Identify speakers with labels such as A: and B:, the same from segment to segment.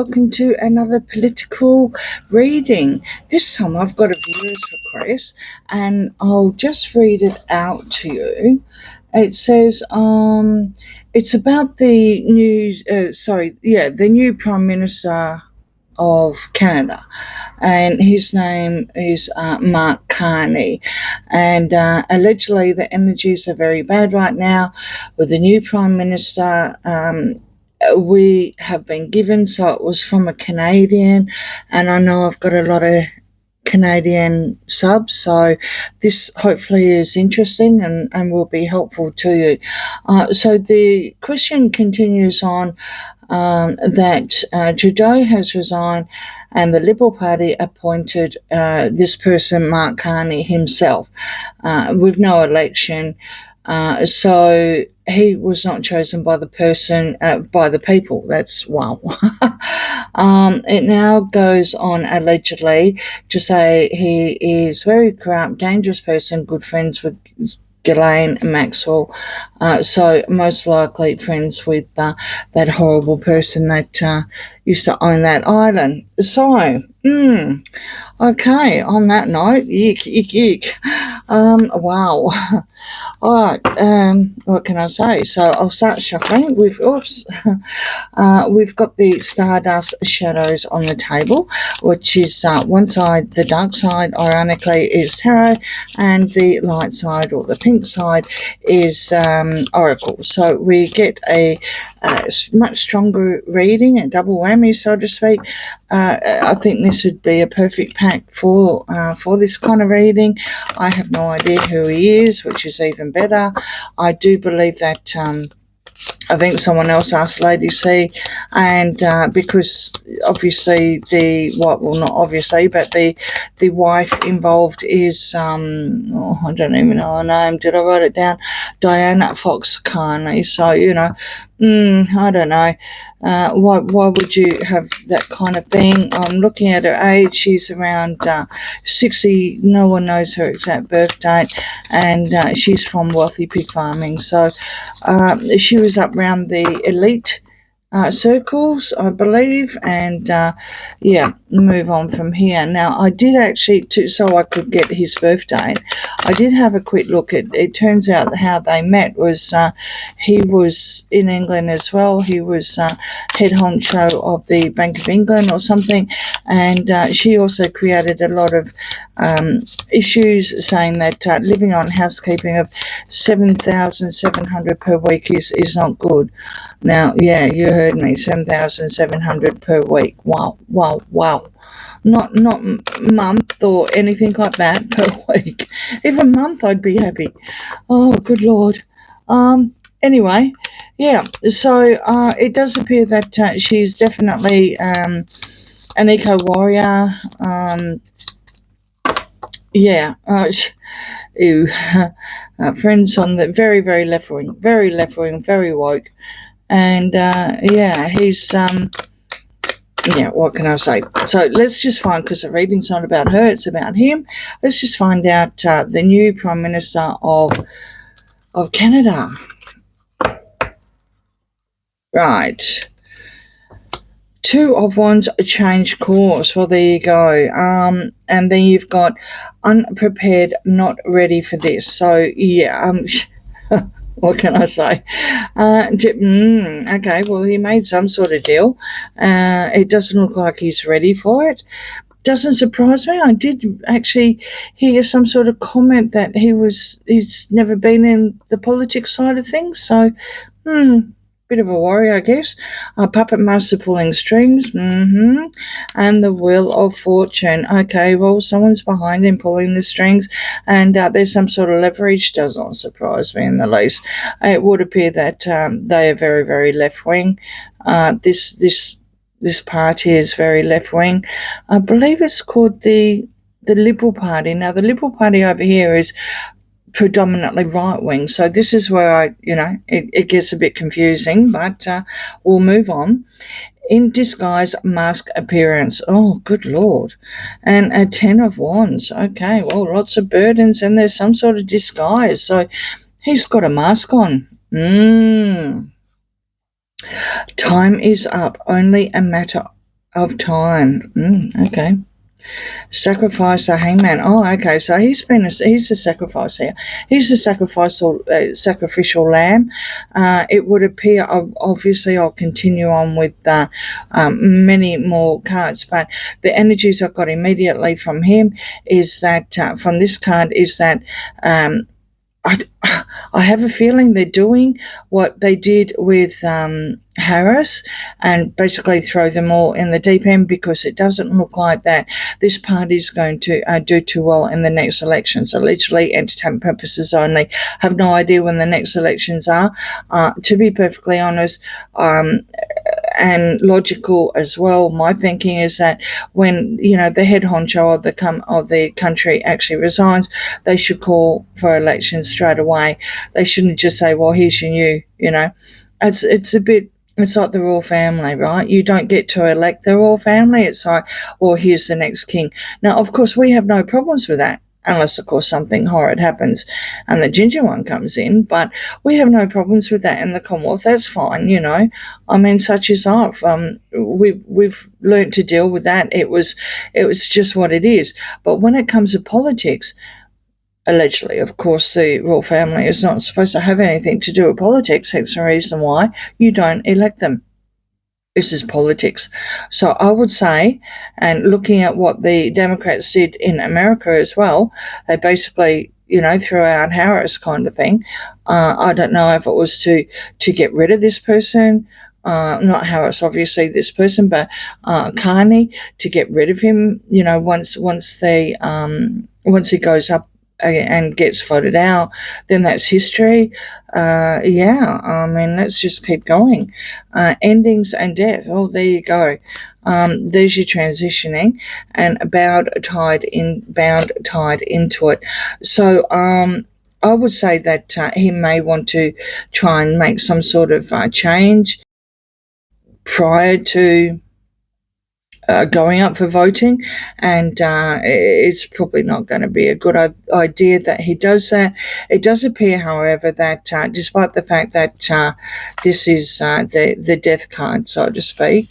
A: welcome to another political reading. This time I've got a viewer's request and I'll just read it out to you. It says, it's about the new Prime Minister of Canada, and his name is Mark Carney, and allegedly the energies are very bad right now with the new Prime Minister. We have been given, so it was from a Canadian, and I know I've got a lot of Canadian subs, so this hopefully is interesting and will be helpful to you. So the question continues on that Trudeau has resigned and the Liberal Party appointed this person, Mark Carney, himself, with no election. So he was not chosen by the person, by the people. That's wow. It now goes on allegedly to say he is very corrupt, dangerous person, good friends with Ghislaine Maxwell, so most likely friends with that horrible person that used to own that island. So, okay, on that note, yick. Wow. All right, what can I say? So I'll start shuffling with, we've got the Stardust Shadows on the table, which is one side, the dark side, ironically, is tarot, and the light side, or the pink side, is oracle. So we get a much stronger reading, a double whammy, so to speak. I think this would be a perfect pack for this kind of reading. I have no idea who he is, which is even better. I do believe that I think someone else asked Lady C, and because obviously not obviously, but the wife involved is I don't even know her name. Did I write it down? Diana Fox Carney. So I don't know. Why would you have that kind of thing? I'm looking at her age. She's around 60. No one knows her exact birth date, and she's from wealthy pig farming. So she was up around the elite circles, I believe, and move on from here. Now, I did actually, so I could get his birthday, I did have a quick look at it. Turns out how they met was he was in England as well. He was head honcho of the Bank of England or something, and she also created a lot of issues, saying that living on housekeeping of $7,700 per week is not good. Now, yeah, you heard me, $7,700 per week. Wow. Not month or anything like that, per week. Even month, I'd be happy. Oh, good Lord. Anyway, yeah, so it does appear that she's definitely an eco-warrior. Friends on the very, very left-wing, very woke. And, he's, what can I say? So let's just find, because the reading's not about her, it's about him. Let's just find out the new Prime Minister of Canada. Right. Two of Wands, change course. Well, there you go. And then you've got unprepared, not ready for this. So, yeah, what can I say? Okay, well, he made some sort of deal. It doesn't look like he's ready for it. Doesn't surprise me. I did actually hear some sort of comment that he's never been in the politics side of things. So, bit of a worry, I guess. Puppet master pulling strings, and the Wheel of Fortune. Okay, well, someone's behind him pulling the strings, and there's some sort of leverage. Does not surprise me in the least. It would appear that they are very, very left-wing. This party is very left-wing. I believe it's called the Liberal Party. Now, the Liberal Party over here is predominantly right-wing, so this is where it gets a bit confusing, but we'll move on. In disguise, mask appearance. Oh, good Lord. And a 10 of Wands. Okay, well, lots of burdens, and there's some sort of disguise, so he's got a mask on. Time is up. Only a matter of time. Okay. Sacrifice a hangman. Oh, okay. So he's a sacrifice here. He's a sacrificial lamb. It would appear. Obviously, I'll continue on with many more cards, but the energies I got immediately from him is that from this card is that. I, I have a feeling they're doing what they did with Harris and basically throw them all in the deep end, because it doesn't look like that this party is going to do too well in the next elections. Allegedly, entertainment purposes only. Have no idea when the next elections are. To be perfectly honest, and logical as well, my thinking is that when the head honcho of the country actually resigns, they should call for elections straight away. They shouldn't just say, well, here's your new, it's a bit. It's like the royal family, right? You don't get to elect the royal family. It's like, well, here's the next king. Now, of course, we have no problems with that, unless, of course, something horrid happens and the ginger one comes in. But we have no problems with that in the Commonwealth. That's fine, I mean, such is life. We've learnt to deal with that. It was just what it is. But when it comes to politics, allegedly, of course, the royal family is not supposed to have anything to do with politics. That's the reason why you don't elect them. This is politics. So I would say, and looking at what the Democrats did in America as well, they basically, threw out Harris kind of thing. I don't know if it was to get rid of this person, not Harris, obviously, this person, but Carney, to get rid of him, once he goes up and gets voted out, then that's history. I mean, let's just keep going. Endings and death. Oh, there you go. There's your transitioning, and bound tied into it. So I would say that he may want to try and make some sort of change prior to going up for voting, and it's probably not going to be a good idea that he does that. It does appear, however, that despite the fact that this is the death card, so to speak,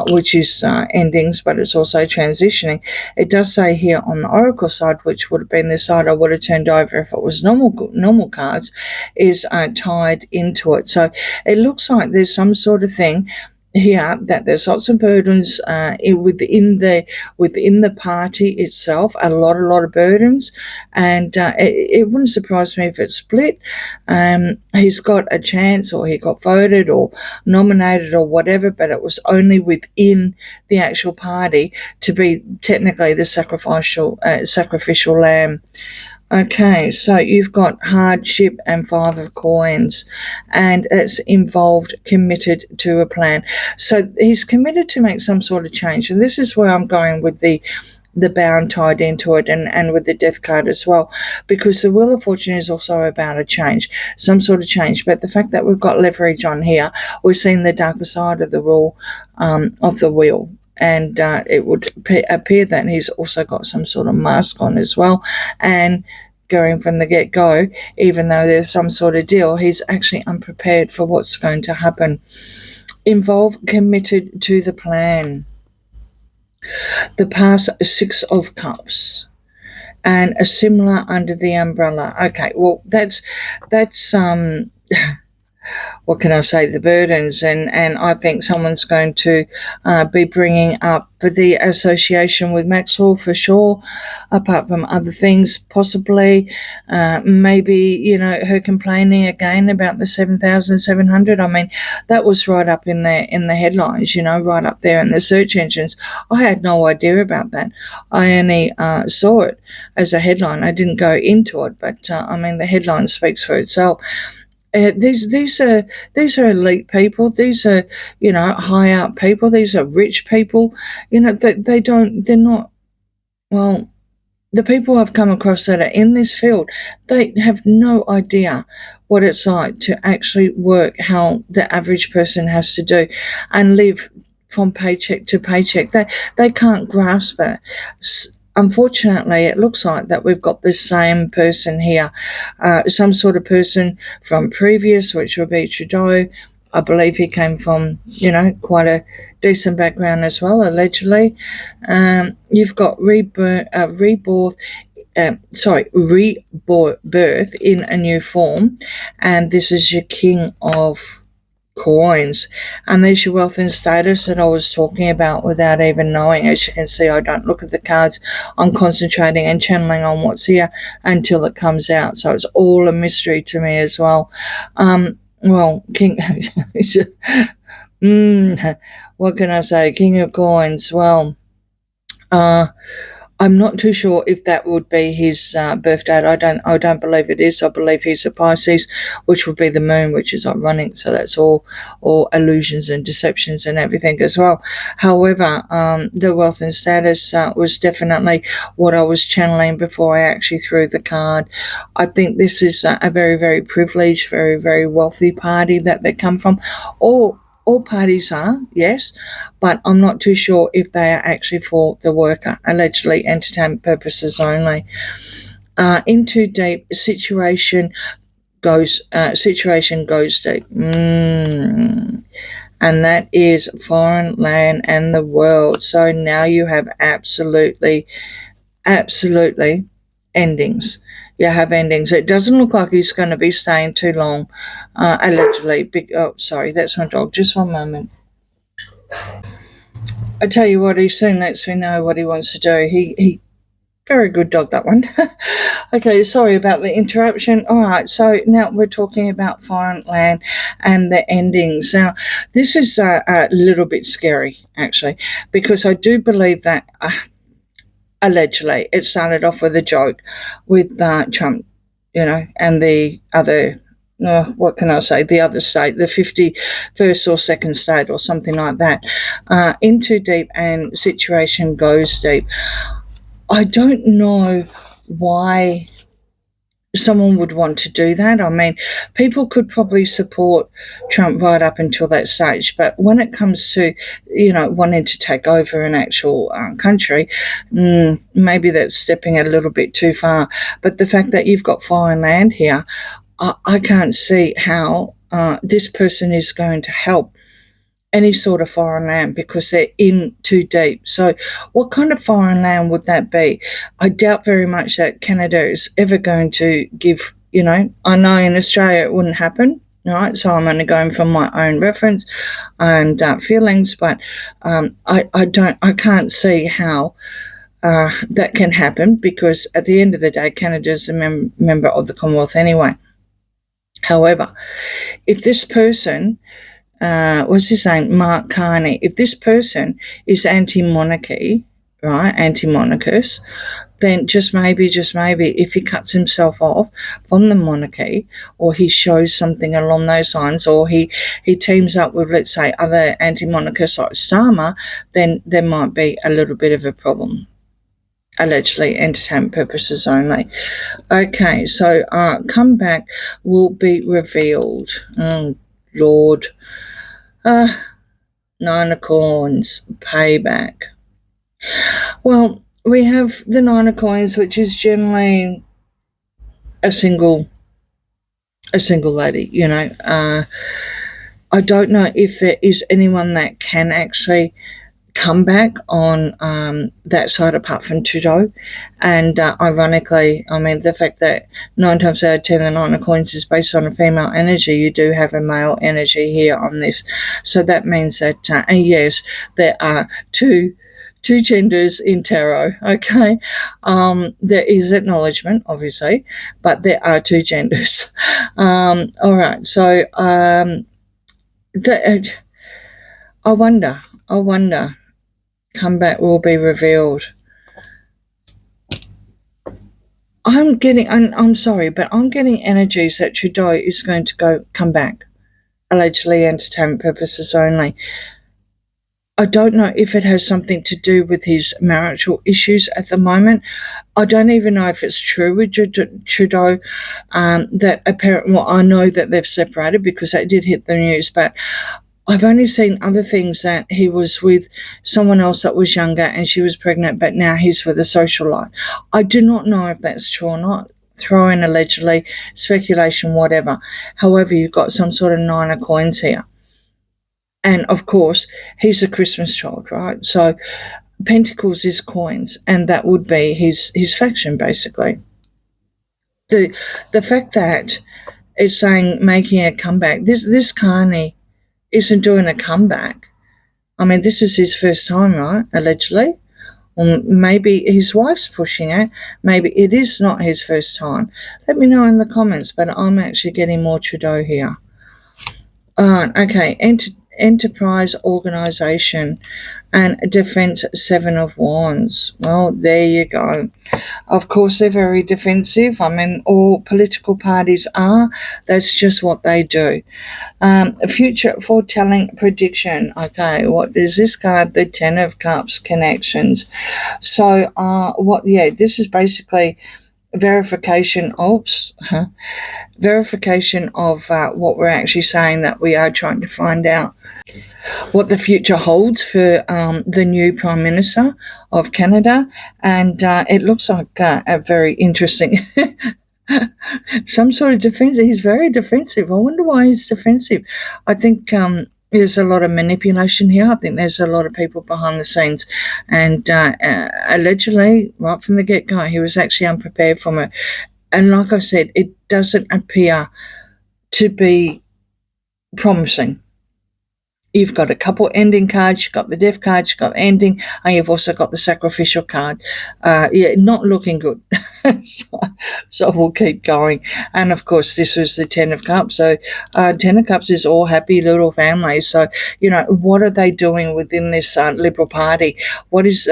A: which is endings, but it's also transitioning, it does say here on the oracle side, which would have been the side I would have turned over if it was normal cards, is tied into it. So it looks like there's some sort of thing here that there's lots of burdens within the party itself, a lot of burdens, and it wouldn't surprise me if it's split. He's got a chance, or he got voted or nominated or whatever, but it was only within the actual party to be technically the sacrificial lamb. Okay, so you've got hardship and 5 of coins, and it's involved committed to a plan. So he's committed to make some sort of change, and this is where I'm going with the bound tied into it, and with the death card as well, because the Wheel of Fortune is also about a change, some sort of change. But the fact that we've got leverage on here, we're seeing the darker side of the wheel, of the wheel. And it would appear that he's also got some sort of mask on as well. And going from the get-go, even though there's some sort of deal, he's actually unprepared for what's going to happen. Involved, committed to the plan. The past 6 of Cups. And a similar under the umbrella. Okay, well, that's what can I say, the burdens, and I think someone's going to be bringing up the association with Maxwell for sure, apart from other things, possibly, maybe, her complaining again about the 7,700. I mean, that was right up in the headlines, right up there in the search engines. I had no idea about that. I only saw it as a headline. I didn't go into it, but I mean, the headline speaks for itself. These are elite people. These are high up people. These are rich people. They're not. Well, the people I've come across that are in this field, they have no idea what it's like to actually work, how the average person has to do, and live from paycheck to paycheck. They can't grasp it. Unfortunately, it looks like that we've got the same person here, some sort of person from previous, which will be Trudeau, I believe he came from, quite a decent background as well, allegedly. You've got rebirth in a new form, and this is your King of Coins, and there's your wealth and status that I was talking about without even knowing. As you can see, I don't look at the cards. I'm concentrating and channeling on what's here until it comes out, so it's all a mystery to me as well. King what can I say? King of Coins. Well, I'm not too sure if that would be his birth date. I don't believe it is. I believe he's a Pisces, which would be the moon, which is ironic. So that's all illusions and deceptions and everything as well. However, the wealth and status was definitely what I was channeling before I actually threw the card. I think this is a very, very privileged, very, very wealthy party that they come from. All parties are, yes, but I'm not too sure if they are actually for the worker, allegedly entertainment purposes only. In too deep, situation goes deep. And that is foreign land and the world. So now you have absolutely endings. You have endings. It doesn't look like he's going to be staying too long, allegedly. Sorry, that's my dog. Just one moment. I tell you what, he soon lets me know what he wants to do. He very good dog, that one. Okay, sorry about the interruption. All right, so now we're talking about foreign land and the endings. Now, this is a little bit scary, actually, because I do believe that allegedly it started off with a joke with Trump, and the other, what can I say, the other state, the 51st or second state or something like that, in too deep and situation goes deep. I don't know why someone would want to do that. I mean, people could probably support Trump right up until that stage, but when it comes to, wanting to take over an actual country, maybe that's stepping a little bit too far. But the fact that you've got foreign land here, I can't see how this person is going to help any sort of foreign land because they're in too deep. So what kind of foreign land would that be? I doubt very much that Canada is ever going to give, I know in Australia it wouldn't happen, right? So I'm only going from my own reference and feelings, but I can't see how that can happen because at the end of the day, Canada is a member of the Commonwealth anyway. However, if this person, what's his name, Mark Carney, if this person is anti-monarchy, right, anti-monarchist, then just maybe, if he cuts himself off from the monarchy or he shows something along those lines or he teams up with, let's say, other anti-monarchists like Starmer, then there might be a little bit of a problem. Allegedly, entertainment purposes only. Okay, so comeback will be revealed. Oh, Lord. Nine of Coins, payback. Well, we have the Nine of Coins, which is generally a single lady, I don't know if there is anyone that can actually come back on that side apart from Trudeau. And ironically, I mean, the fact that 9 times out of 10 the Nine of Coins is based on a female energy, you do have a male energy here on this. So that means that, yes, there are two genders in tarot, okay? There is acknowledgement, obviously, but there are two genders. All right, so I wonder, comeback will be revealed. I'm sorry, but I'm getting energies that Trudeau is going to come back, allegedly entertainment purposes only. I don't know if it has something to do with his marital issues at the moment. I don't even know if it's true with Trudeau that apparently, well, I know that they've separated because that did hit the news, but I've only seen other things that he was with someone else that was younger and she was pregnant, but now he's with a socialite. I do not know if that's true or not. Throw in allegedly, speculation, whatever. However, you've got some sort of Nine of Coins here. And of course, he's a Christmas child, right? So Pentacles is coins, and that would be his faction, basically. The fact that it's saying making a comeback, this Carney isn't doing a comeback. I mean, this is his first time, right? Allegedly. Or maybe his wife's pushing it. Maybe it is not his first time. Let me know in the comments, but I'm actually getting more Trudeau here. Okay. Enterprise, organisation, and defence, 7 of Wands. Well, there you go. Of course, they're very defensive. I mean, all political parties are. That's just what they do. Future foretelling prediction. Okay, what is this card? The 10 of Cups, connections. So, this is basically verification. Verification of what we're actually saying, that we are trying to find out what the future holds for the new Prime Minister of Canada. And it looks like a very interesting some sort of defense. He's very defensive. I wonder why he's defensive. I think there's a lot of manipulation here. I think there's a lot of people behind the scenes. And allegedly, right from the get-go, he was actually unprepared from it. And like I said, it doesn't appear to be promising. You've got a couple ending cards, you've got the death card, you've got ending, and you've also got the sacrificial card. Not looking good. so we'll keep going. And of course, this was the 10 of Cups. So 10 of Cups is all happy little families. So, what are they doing within this Liberal Party? What is,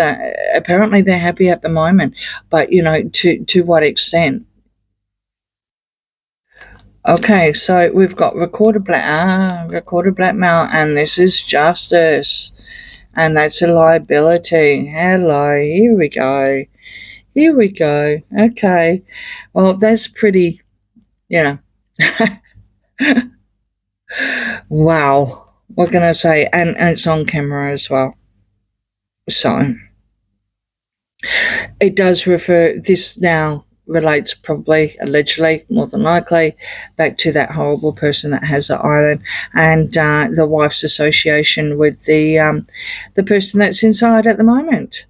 A: apparently they're happy at the moment, but, to what extent? Okay, so we've got recorded blackmail, and this is justice, and that's a liability. Hello, here we go. Okay, well, that's pretty, wow, what can I say? And it's on camera as well. So it does refer, this now relates probably, allegedly, more than likely, back to that horrible person that has the island, and the wife's association with the person that's inside at the moment.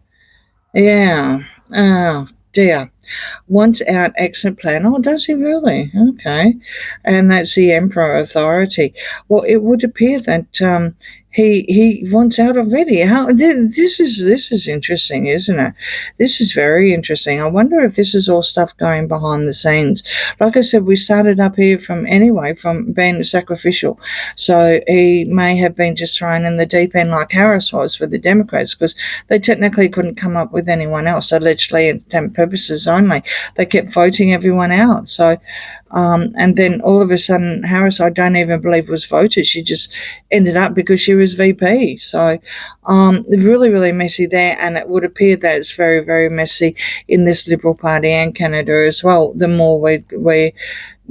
A: Yeah. Oh dear. Wants out, exit plan. Oh, does he really? Okay. And that's the Emperor authority. Well, it would appear that he wants out already. This is interesting, isn't it? This is very interesting. I wonder if this is all stuff going behind the scenes. Like I said, we started up here from being sacrificial. So he may have been just thrown in the deep end like Harris was with the Democrats, because they technically couldn't come up with anyone else, allegedly, intent purposes only. They kept voting everyone out. So and then all of a sudden, Harris, I don't even believe, was voted. She just ended up because she was VP. So really, really messy there. And it would appear that it's very, very messy in this Liberal Party and Canada as well. The more we're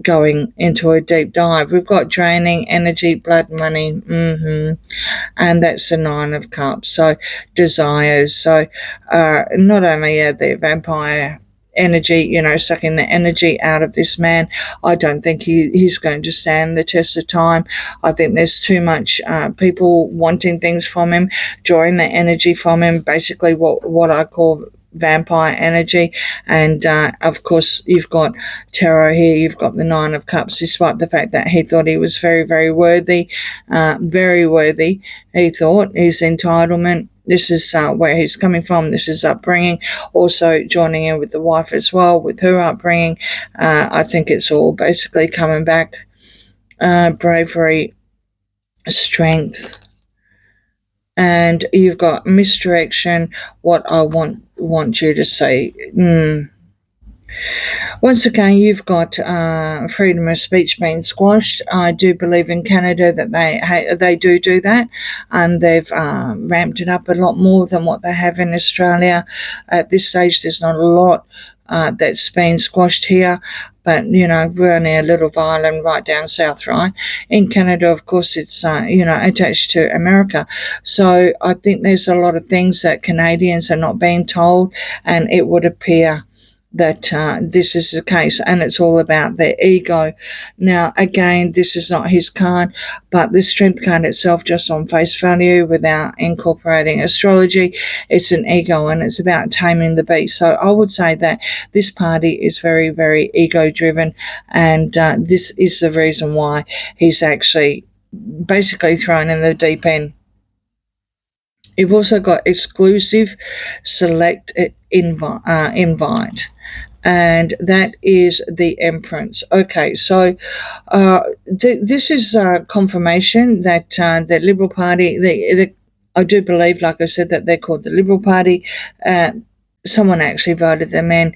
A: going into a deep dive, we've got draining energy, blood money, and that's the 9 of Cups. So desires. So not only are the vampire energy, sucking the energy out of this man. I don't think he's going to stand the test of time. I think there's too much people wanting things from him, drawing the energy from him, basically what I call vampire energy. And of course, you've got tarot here, you've got the 9 of Cups, despite the fact that he thought he was very, very worthy, he thought, his entitlement. This is where he's coming from. This is upbringing. Also joining in with the wife as well, with her upbringing. I think it's all basically coming back. Bravery, strength. And you've got misdirection, what I want you to say. Once again, you've got freedom of speech being squashed. I do believe in Canada that they do that, and they've ramped it up a lot more than what they have in Australia. At this stage, there's not a lot that's been squashed here, but we're only a little island right down south, right? In Canada, of course, it's attached to America. So I think there's a lot of things that Canadians are not being told, and it would appear that this is the case, and it's all about their ego. Now, again, this is not his card, but the strength card itself, just on face value, without incorporating astrology, it's an ego, and it's about taming the beast. So I would say that this party is very, very ego driven, and this is the reason why he's actually basically thrown in the deep end. You've also got exclusive select invite, and that is the Empress. Okay, so this is confirmation that the Liberal Party, I do believe, like I said, that they're called the Liberal Party. Someone actually voted them in.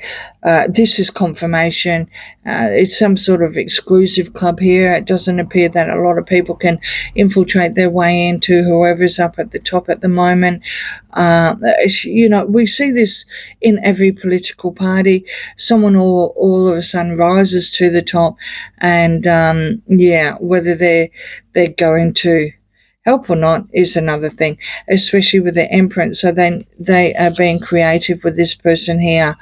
A: This is confirmation. It's some sort of exclusive club here. It doesn't appear that a lot of people can infiltrate their way into whoever's up at the top at the moment. We see this in every political party. Someone all of a sudden rises to the top, and whether they're going to help or not is another thing, especially with the Empress. So then they are being creative with this person here.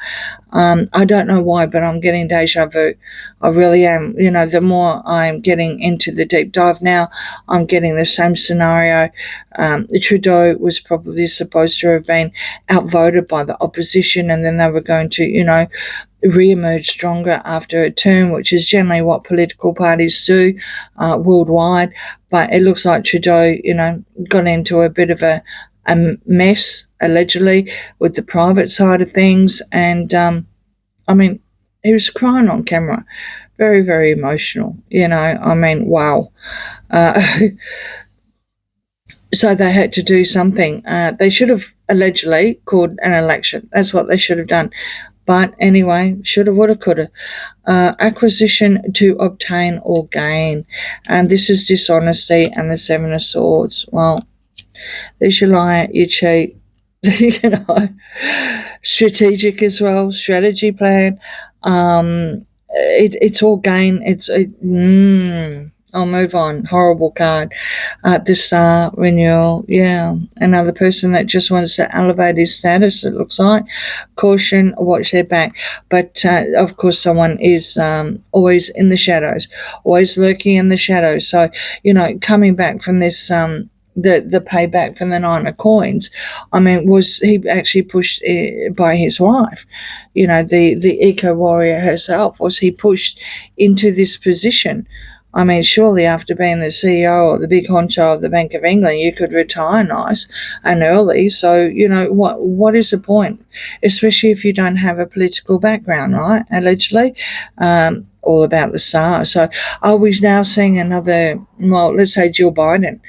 A: I don't know why, but I'm getting deja vu. I really am. The more I'm getting into the deep dive now, I'm getting the same scenario. Trudeau was probably supposed to have been outvoted by the opposition, and then they were going to, re-emerge stronger after a term, which is generally what political parties do worldwide. But it looks like Trudeau, got into a bit of a mess, allegedly, with the private side of things. And, he was crying on camera. Very, very emotional, wow. So they had to do something. They should have allegedly called an election. That's what they should have done. But anyway, shoulda, woulda, coulda. Acquisition to obtain or gain. And this is dishonesty and the Seven of Swords. Well, there's your lie, you cheat. Strategic as well, strategy plan. It's all gain. I'll move on. Horrible card. The Star renewal. Yeah. Another person that just wants to elevate his status, it looks like. Caution, watch their back. But, of course, someone is always in the shadows, always lurking in the shadows. So, coming back from this the payback from the Nine of Coins, was he actually pushed by his wife? The eco warrior herself. Was he pushed into this position? Surely after being the CEO or the big honcho of the Bank of England, you could retire nice and early. So, what is the point? Especially if you don't have a political background, right? Allegedly. All about the Star. So are we now seeing another, let's say Jill Biden,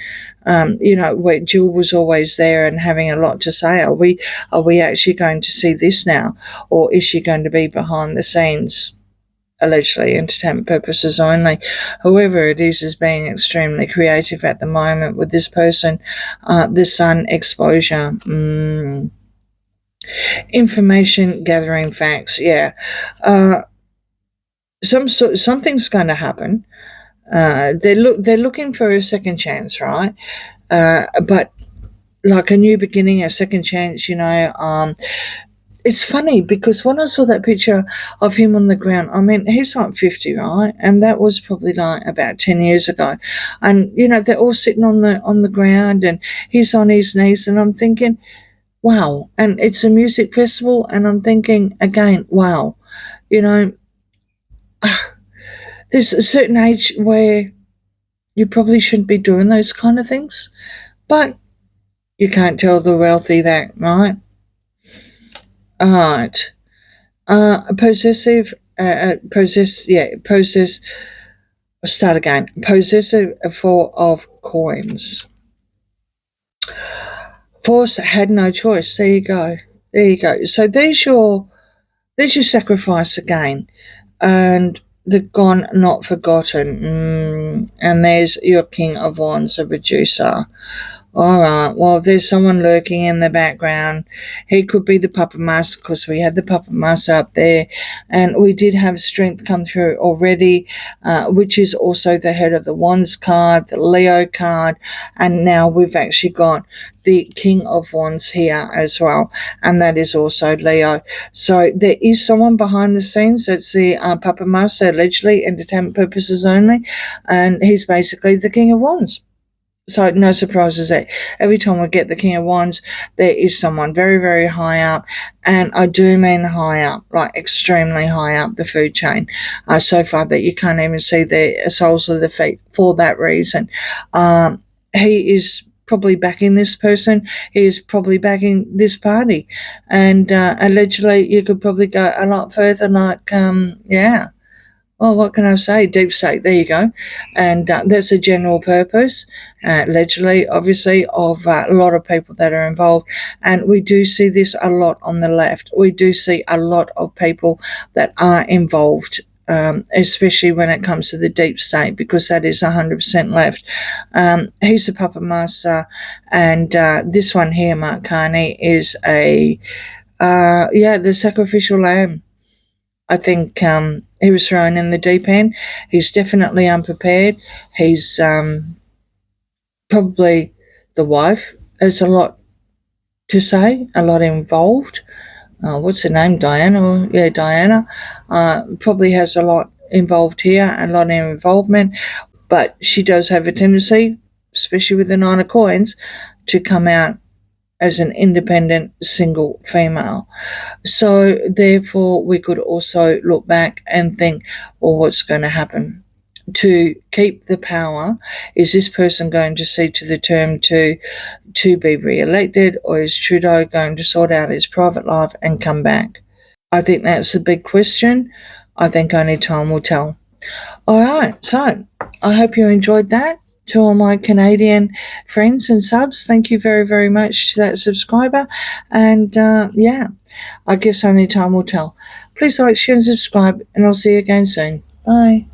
A: where Jill was always there and having a lot to say? Are we actually going to see this now? Or is she going to be behind the scenes? Allegedly entertainment purposes only. Whoever it is being extremely creative at the moment with this person. The Sun exposure. Information gathering facts. Yeah. Something's going to happen. They're looking for a second chance, right? But like a new beginning, a second chance, it's funny because when I saw that picture of him on the ground, he's like 50, right? And that was probably like about 10 years ago. And, they're all sitting on the ground and he's on his knees, and I'm thinking, wow. And it's a music festival, and I'm thinking again, wow. There's a certain age where you probably shouldn't be doing those kind of things, but you can't tell the wealthy that, right? All right. Possessive, start again. Possessive of coins. Force had no choice. There you go. So there's your sacrifice again. And the gone, not forgotten. And there's your King of Wands, a reducer. All right. Well, there's someone lurking in the background. He could be the puppet master because we had the puppet master up there, and we did have strength come through already, which is also the head of the wands card, the Leo card, and now we've actually got the King of Wands here as well, and that is also Leo. So there is someone behind the scenes. That's the puppet master, allegedly entertainment purposes only, and he's basically the King of Wands. So no surprises there. Every time we get the King of Wands, there is someone very, very high up, and I do mean high up, like extremely high up the food chain, so far that you can't even see the soles of the feet for that reason. He is probably backing this person. He is probably backing this party, and allegedly you could probably go a lot further, like, yeah. Well, what can I say? Deep state, there you go. And that's a general purpose, allegedly, obviously, of a lot of people that are involved. And we do see this a lot on the left. We do see a lot of people that are involved, especially when it comes to the deep state, because that is 100% left. He's a puppet master. And this one here, Mark Carney, is the sacrificial lamb. I think he was thrown in the deep end. He's definitely unprepared. He's probably the wife. There's a lot to say, a lot involved. What's her name? Diana? Yeah, Diana. Probably has a lot involved here, a lot of involvement. But she does have a tendency, especially with the Nine of Coins, to come out as an independent single female. So therefore we could also look back and think, well, what's going to happen to keep the power? Is this person going to see to the term to be re-elected, or is Trudeau going to sort out his private life and come back? I think that's a big question. I think only time will tell. All right, so I hope you enjoyed that. To all my Canadian friends and subs, thank you very, very much to that subscriber. And I guess only time will tell. Please like, share, and subscribe, and I'll see you again soon. Bye.